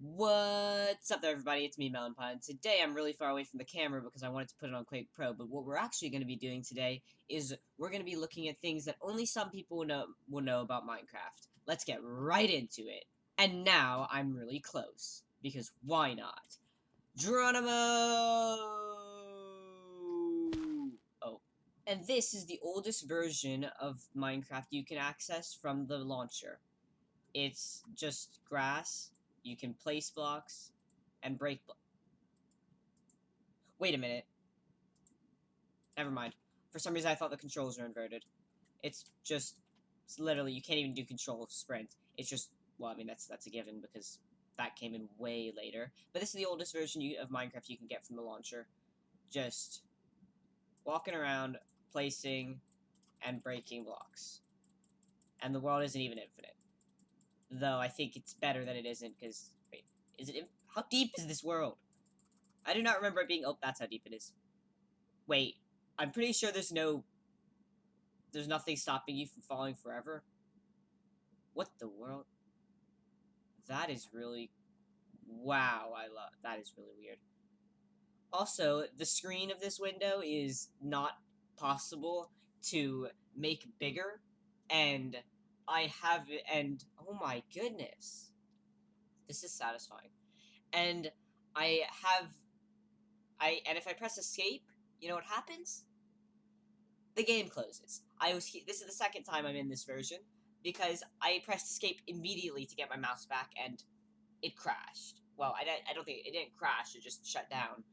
What's up there, everybody? It's me, Melonpod. Today, I'm really far away from the camera because I wanted to put it on Quake Pro, but what we're actually going to be doing today is we're going to be looking at things that only some people will know about Minecraft. Let's get right into it. And now, I'm really close, because why not? Geronimo! Oh. And this is the oldest version of Minecraft you can access from the launcher. It's just grass. You can place blocks and break blocks. Wait a minute. Never mind. For some reason, I thought the controls are inverted. It's literally, you can't even do control sprint. It's just, well, I mean, that's a given because that came in way later. But this is the oldest version of Minecraft you can get from the launcher. Just walking around, placing, and breaking blocks. And the world isn't even infinite. Though I think it's better that it isn't, because, wait, is it, how deep is this world? I do not remember it being, oh, that's how deep it is. Wait, I'm pretty sure there's nothing stopping you from falling forever. What the world? That is really, wow, that is really weird. Also, the screen of this window is not possible to make bigger, and oh my goodness. This is satisfying. And and if I press escape, you know what happens? The game closes. This is the second time I'm in this version, because I pressed escape immediately to get my mouse back, and it crashed. Well, I don't think, it didn't crash, it just shut down.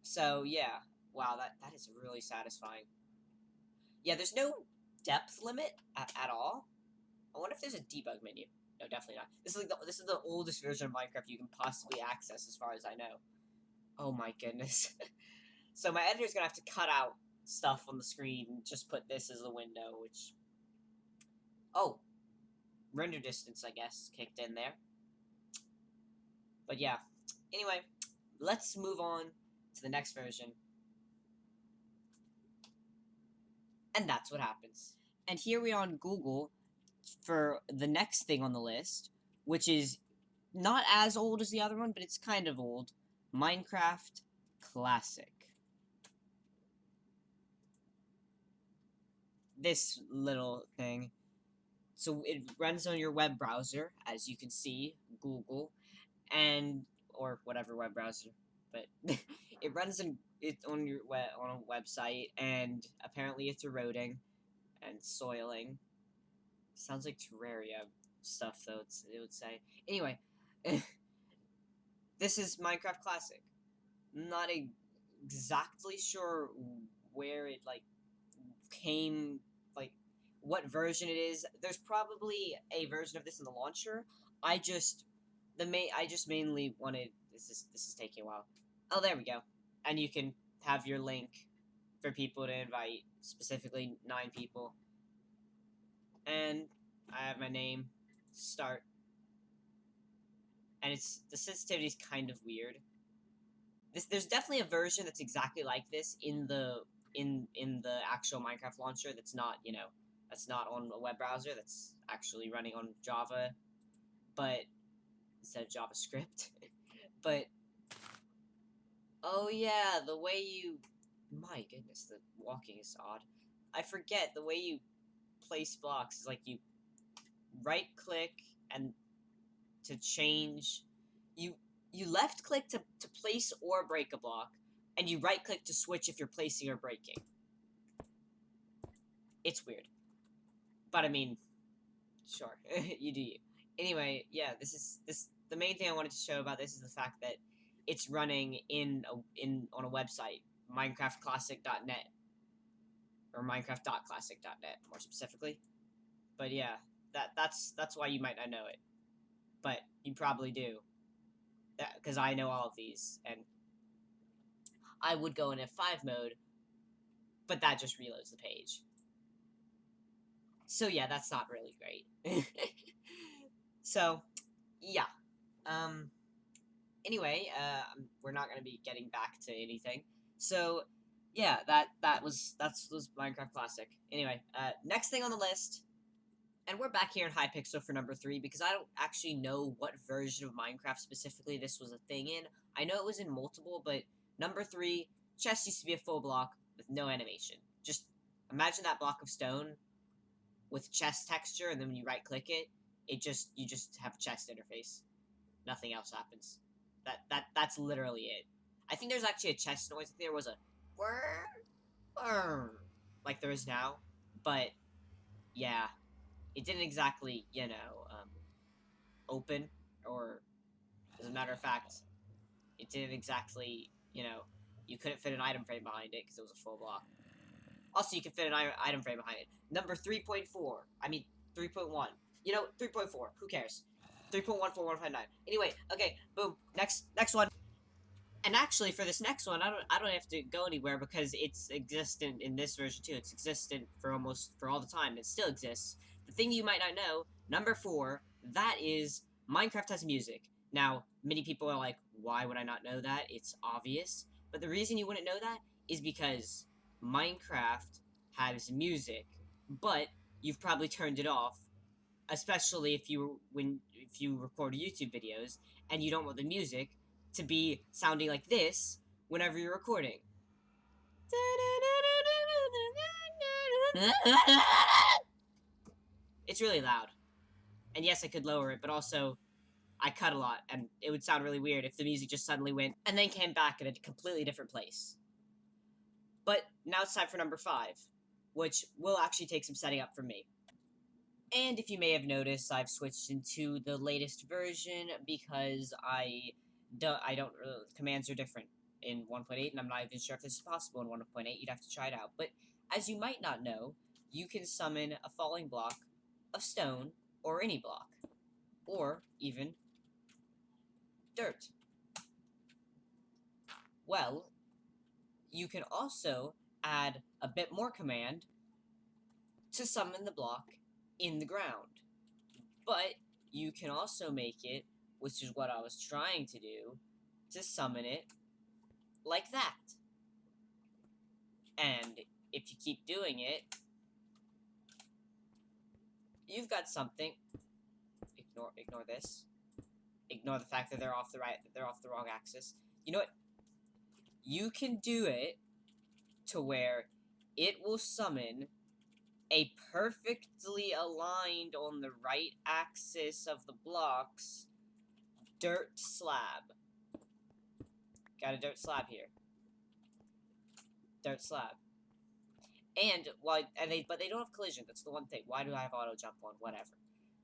So, yeah. Wow, that is really satisfying. Yeah, there's no depth limit at all. I wonder if there's a debug menu. No, definitely not. This is the oldest version of Minecraft you can possibly access, as far as I know. Oh my goodness. So my editor's gonna have to cut out stuff on the screen and just put this as the window, which... Oh, render distance, I guess, kicked in there. But yeah. Anyway, let's move on to the next version. And that's what happens. And here we are on Google for the next thing on the list, which is not as old as the other one, but it's kind of old. Minecraft Classic. This little thing. So it runs on your web browser, as you can see, Google, or whatever web browser, but it runs on on a website, and apparently it's eroding and soiling. Sounds like Terraria stuff, though. It would say. Anyway, this is Minecraft Classic. Not exactly sure where it came, what version it is. There's probably a version of this in the launcher. I just mainly wanted, this is taking a while. Oh, there we go. And you can have your link for people to invite, specifically 9 people. And I have my name, start. And the sensitivity is kind of weird. There's definitely a version that's exactly like this in the actual Minecraft launcher that's not, that's not on a web browser, that's actually running on Java, but instead of JavaScript. But oh yeah, the way you, my goodness, the walking is odd. I forget the way you place blocks is like you right click and to change, you left click to place or break a block, and you right click to switch if you're placing or breaking. It's weird, but I mean, sure, you do you. Anyway, yeah, the main thing I wanted to show about this is the fact that it's running on a website, minecraftclassic.net, or minecraft.classic.net more specifically. But yeah, that's why you might not know it, but you probably do, because I know all of these, and I would go in F5 mode, but that just reloads the page. So yeah, that's not really great. So, yeah. Anyway, we're not gonna be getting back to anything. So, yeah, that was Minecraft Classic. Anyway, next thing on the list, And we're back here in Hypixel for number 3, because I don't actually know what version of Minecraft specifically this was a thing in. I know it was in multiple, but number 3, chest used to be a full block with no animation. Just imagine that block of stone with chest texture, and then when you right-click it, you just have chest interface. Nothing else happens. That's literally it. I think there's actually a chest noise. I think there was a like there is now, but yeah, it didn't exactly, open, or as a matter of fact, it didn't exactly, you couldn't fit an item frame behind it because it was a full block. Also, you can fit an item frame behind it. Number 3.4, I mean 3.1. 3.4. Who cares? 3.14159. Anyway, okay, boom. Next one. And actually, for this next one, I don't have to go anywhere because it's existent in this version too. It's existent for all the time. It still exists. The thing you might not know, number 4, that is Minecraft has music. Now, many people are like, why would I not know that? It's obvious. But the reason you wouldn't know that is because Minecraft has music, but you've probably turned it off, especially if you record YouTube videos and you don't want the music to be sounding like this whenever you're recording. It's really loud. And yes, I could lower it, but also I cut a lot, and it would sound really weird if the music just suddenly went and then came back in a completely different place. But now it's time for number 5, which will actually take some setting up for me. And if you may have noticed, I've switched into the latest version because commands are different in 1.8, and I'm not even sure if this is possible in 1.8. You'd have to try it out. But as you might not know, you can summon a falling block of stone, or any block, or even dirt. Well, you can also add a bit more command to summon the block in the ground. But you can also make it, which is what I was trying to do, to summon it like that. And if you keep doing it, you've got something. Ignore this. Ignore the fact that they're off the wrong axis. You know what? You can do it to where it will summon a perfectly aligned on the right axis of the blocks dirt slab. Got a dirt slab here. Dirt slab. And but they don't have collision. That's the one thing. Why do I have auto jump on? Whatever.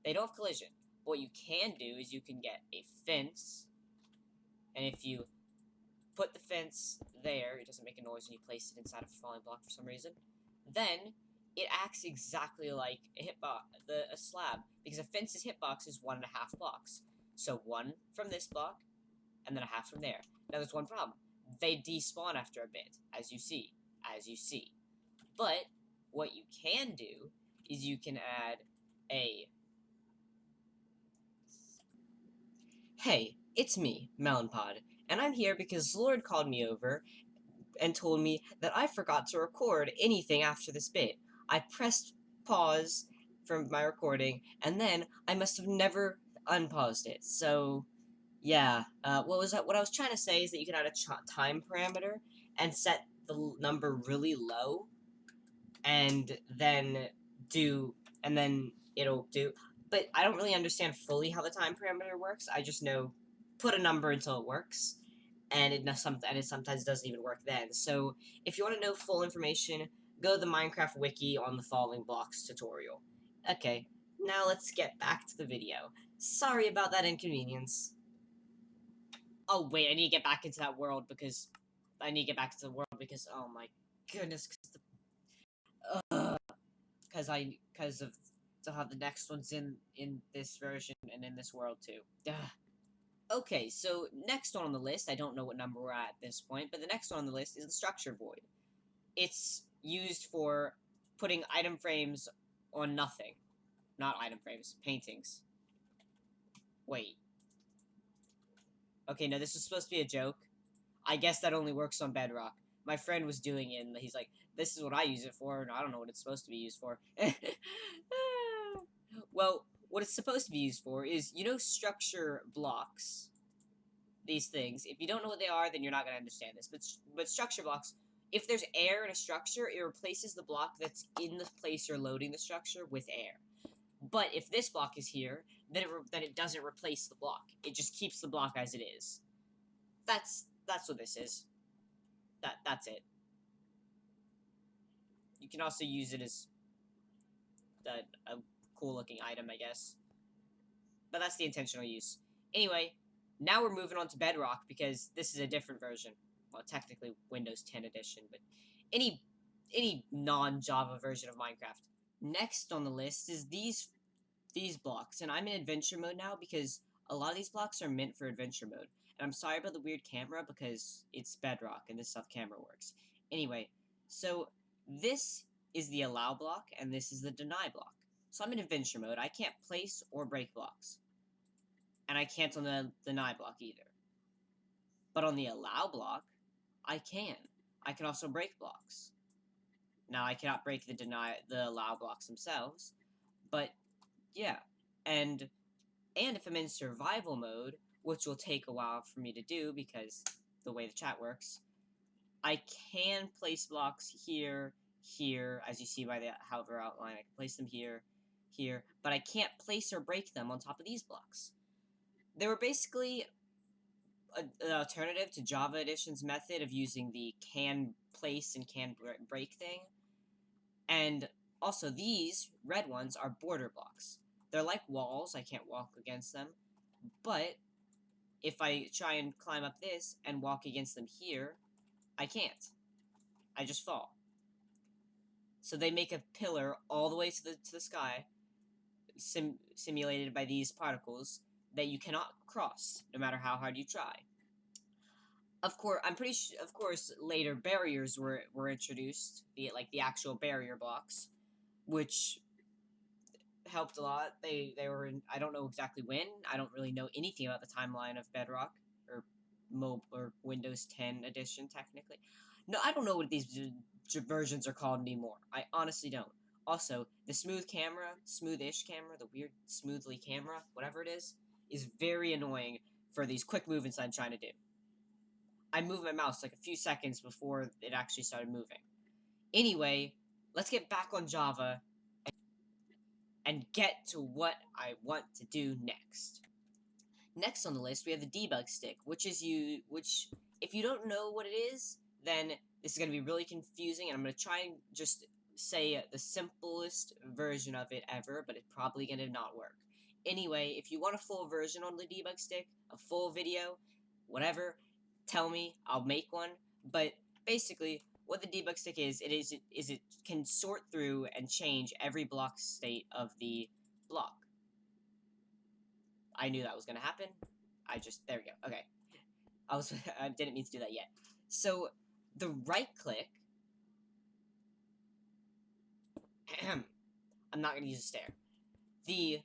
They don't have collision. But what you can do is you can get a fence, and if you put the fence there, it doesn't make a noise when you place it inside of a falling block for some reason. Then it acts exactly like a slab, because a fence's hitbox is 1.5 blocks. So 1 from this block, and then a half from there. Now there's one problem. They despawn after a bit, as you see. But what you can do is you can add a... Hey, it's me, Melonpod, and I'm here because Lord called me over and told me that I forgot to record anything after this bit. I pressed pause from my recording, and then I must have never unpaused it. So, yeah. What I was trying to say is that you can add a time parameter and set the number really low, and then it'll do. But I don't really understand fully how the time parameter works. I just know put a number until it works, and it sometimes doesn't even work then. So if you want to know full information, go to the Minecraft wiki on the falling blocks tutorial. Okay, now let's get back to the video. Sorry about that inconvenience. Oh wait, I need to get back into that world because oh my goodness, because of to have the next ones in this version and in this world too. Ugh. Okay, so next one on the list, I don't know what number we're at this point, but the next one on the list is the structure void. It's used for putting item frames on nothing. Not item frames, paintings. Wait. Okay, no, this is supposed to be a joke. I guess that only works on Bedrock. My friend was doing it, and he's like, this is what I use it for, and I don't know what it's supposed to be used for. Well, what it's supposed to be used for is, you know, structure blocks. These things. If you don't know what they are, then you're not going to understand this. But structure blocks, if there's air in a structure, it replaces the block that's in the place you're loading the structure with air. But if this block is here, then it doesn't replace the block. It just keeps the block as it is. That's what this is. That's it. You can also use it as a cool looking item, I guess. But that's the intentional use. Anyway, now we're moving on to Bedrock because this is a different version. Well, technically Windows 10 edition, but any non-Java version of Minecraft. Next on the list is these blocks, and I'm in adventure mode now because a lot of these blocks are meant for adventure mode. And I'm sorry about the weird camera because it's Bedrock and this is how the camera works. Anyway, so this is the allow block and this is the deny block. So I'm in adventure mode. I can't place or break blocks. And I can't on the deny block either. But on the allow block, I can. I can also break blocks. Now I cannot break the allow blocks themselves, but yeah. And if I'm in survival mode, which will take a while for me to do because the way the chat works, I can place blocks here, here, as you see by the hover outline. I can place them here, here, but I can't place or break them on top of these blocks. They were basically an alternative to Java Edition's method of using the can place and can break thing. And also, these red ones are border blocks. They're like walls. I can't walk against them. But if I try and climb up this and walk against them here, I can't. I just fall. So they make a pillar all the way to the sky, simulated by these particles, that you cannot cross, no matter how hard you try. Of course, I'm pretty sure. Of course, later barriers were introduced, the actual barrier blocks, which helped a lot. They were in, I don't know exactly when. I don't really know anything about the timeline of Bedrock or Windows 10 edition technically. No, I don't know what these versions are called anymore. I honestly don't. Also, the smoothish camera, the weird smoothly camera, whatever it is very annoying for these quick movements I'm trying to do. I moved my mouse like a few seconds before it actually started moving. Anyway, let's get back on Java and get to what I want to do next. Next on the list, we have the Debug Stick, which if you don't know what it is, then this is going to be really confusing, and I'm going to try and just say the simplest version of it ever, but it's probably going to not work. Anyway, if you want a full version on the Debug Stick, a full video, whatever, tell me, I'll make one. But basically, what the Debug Stick is it can sort through and change every block state of the block. I knew that was gonna happen. There we go. Okay. I didn't mean to do that yet. So, the right click... I'm not gonna use a stare. The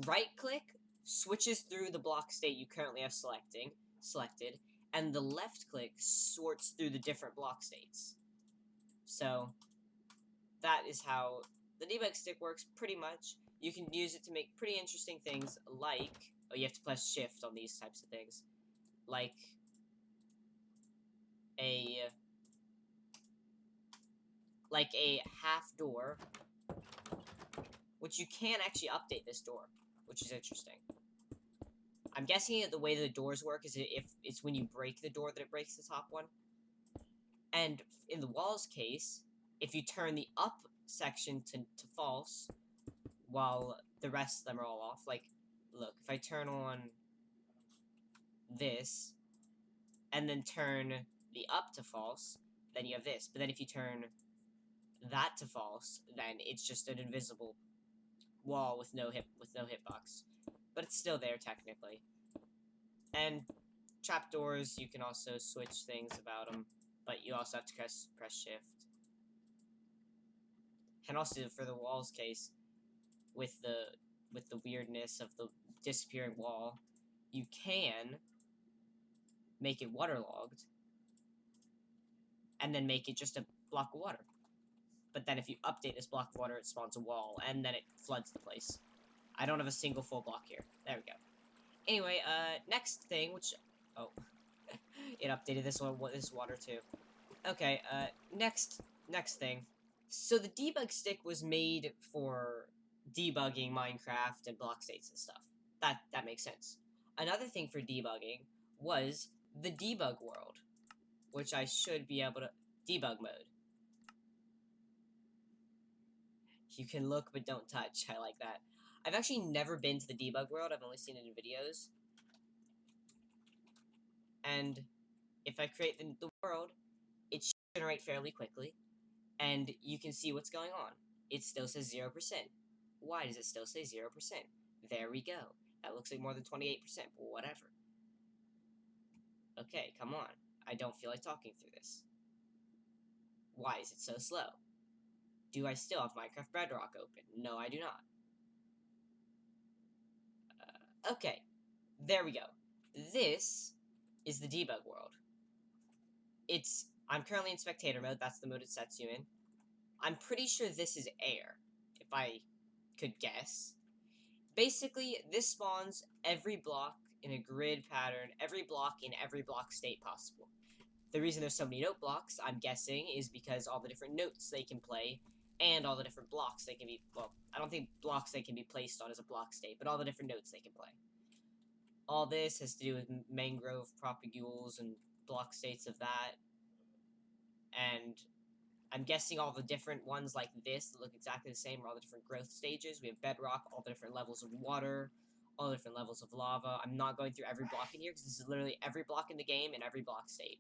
right click switches through the block state you currently have selected, and the left click sorts through the different block states. So, that is how the Debug Stick works, pretty much. You can use it to make pretty interesting things like... Oh, you have to press shift on these types of things. Like a half door, which you can actually update this door, which is interesting. I'm guessing that the way the doors work is if it's when you break the door that it breaks the top one. And in the walls case, if you turn the up section to false, while the rest of them are all off, like, look, if I turn on this, and then turn the up to false, then you have this. But then if you turn that to false, then it's just an invisible wall with no hitbox. But it's still there, technically. And trapdoors, you can also switch things about them, but you also have to press shift. And also, for the walls case, with the weirdness of the disappearing wall, you can make it waterlogged, and then make it just a block of water. But then if you update this block of water, it spawns a wall, and then it floods the place. I don't have a single full block here. There we go. Anyway, next thing, which... Oh. It updated this one, this water too. Okay, next thing. So the debug stick was made for debugging Minecraft and block states and stuff. That makes sense. Another thing for debugging was the debug world, which I should be able to... Debug mode. You can look but don't touch. I like that. I've actually never been to the debug world. I've only seen it in videos. And if I create the world, it should generate fairly quickly. And you can see what's going on. It still says 0%. Why does it still say 0%? There we go. That looks like more than 28%, but whatever. Okay, come on. I don't feel like talking through this. Why is it so slow? Do I still have Minecraft Bedrock open? No, I do not. Okay, there we go. This is the debug world. I'm currently in spectator mode. That's the mode it sets you in. I'm pretty sure this is air, if I could guess. Basically, this spawns every block in a grid pattern, every block in every block state possible. The reason there's so many note blocks, I'm guessing, is because all the different notes they can play, and all the different blocks they can be... Well, I don't think blocks they can be placed on as a block state, but all the different notes they can play. All this has to do with mangrove propagules and block states of that. And I'm guessing all the different ones like this that look exactly the same are all the different growth stages. We have bedrock, all the different levels of water, all the different levels of lava. I'm not going through every block in here because this is literally every block in the game and every block state.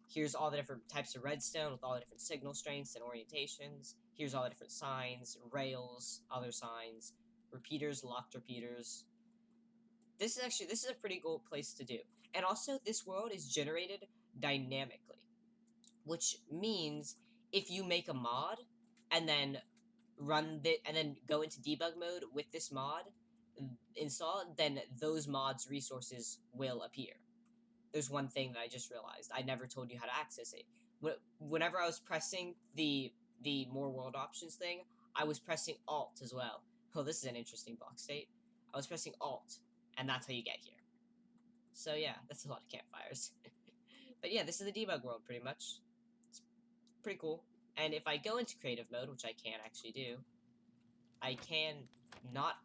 Here's all the different types of redstone with all the different signal strengths and orientations. Here's all the different signs, rails, other signs, repeaters, locked repeaters. This is a pretty cool place to do. And also, this world is generated dynamically, which means if you make a mod and then and then go into debug mode with this mod installed, then those mods resources will appear. There's one thing that I just realized. I never told you how to access it. Whenever I was pressing the more world options thing, I was pressing Alt as well. Oh, this is an interesting block state. I was pressing Alt, and that's how you get here. So yeah, that's a lot of campfires. But yeah, this is the debug world, pretty much. It's pretty cool. And if I go into creative mode, which I can actually do, I can not...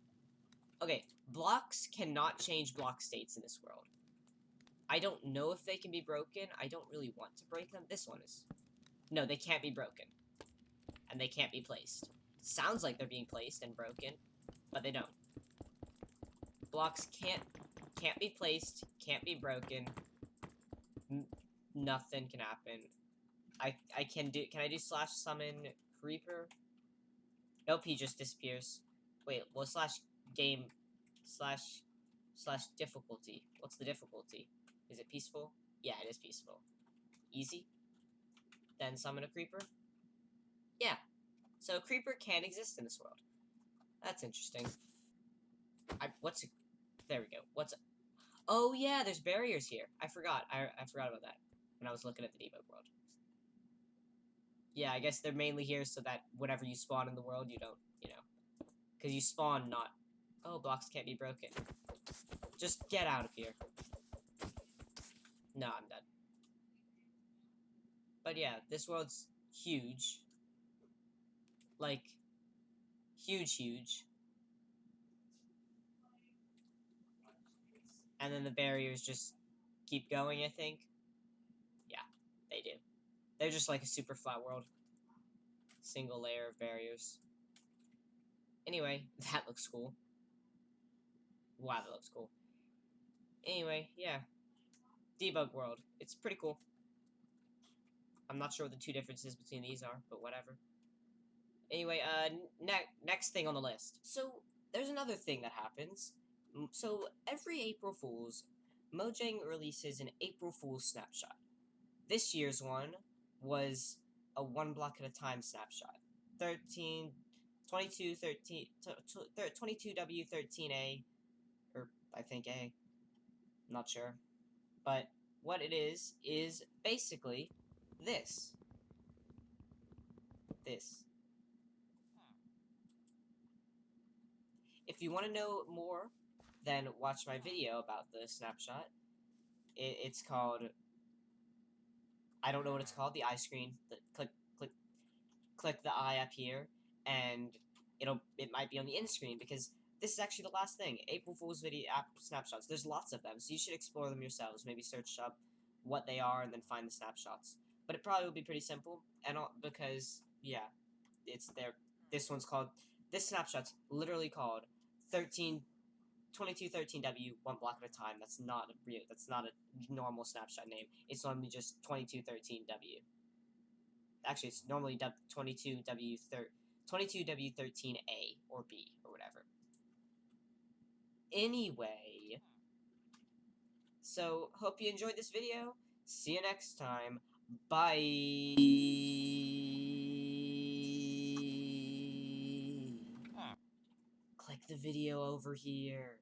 Okay, blocks cannot change block states in this world. I don't know if they can be broken. I don't really want to break them. This one is... No, they can't be broken. And they can't be placed. It sounds like they're being placed and broken, but they don't. Blocks can't be placed, can't be broken. Nothing can happen. Can I do slash summon creeper? Nope, he just disappears. Wait, well, slash game slash difficulty. What's the difficulty? Is it peaceful? Yeah, it is peaceful. Easy. Then summon a creeper. Yeah. So a creeper can exist in this world. That's interesting. There we go. Oh yeah, there's barriers here. I forgot. I forgot about that when I was looking at the debug world. Yeah, I guess they're mainly here so that whenever you spawn in the world, you don't, because you spawn not... Oh, blocks can't be broken. Just get out of here. No, I'm dead. But yeah, this world's huge. Like, huge. And then the barriers just keep going, I think. Yeah, they do. They're just like a super flat world. Single layer of barriers. Anyway, that looks cool. Wow, that looks cool. Anyway, yeah. Debug world. It's pretty cool. I'm not sure what the two differences between these are, but whatever. Anyway, next thing on the list. So, there's another thing that happens. So, every April Fool's, Mojang releases an April Fool's snapshot. This year's one was a one block at a time snapshot. 22W13A, or I think A. I'm not sure. But what it is basically this. If if you want to know more, then watch my video about the snapshot. It's called, I don't know what it's called, the eye screen. Click the eye up here, and it might be on the end screen, because this is actually the last thing. April Fool's video app snapshots. There's lots of them, so you should explore them yourselves. Maybe search up what they are and then find the snapshots. But it probably will be pretty simple, and because yeah, it's there. This snapshot's literally called 2213W 1 block at a time. That's not a normal snapshot name. It's normally just 2213W. Actually, it's normally 22W13A or B or whatever. Anyway, so hope you enjoyed this video. See you next time. Bye. Click the video over here.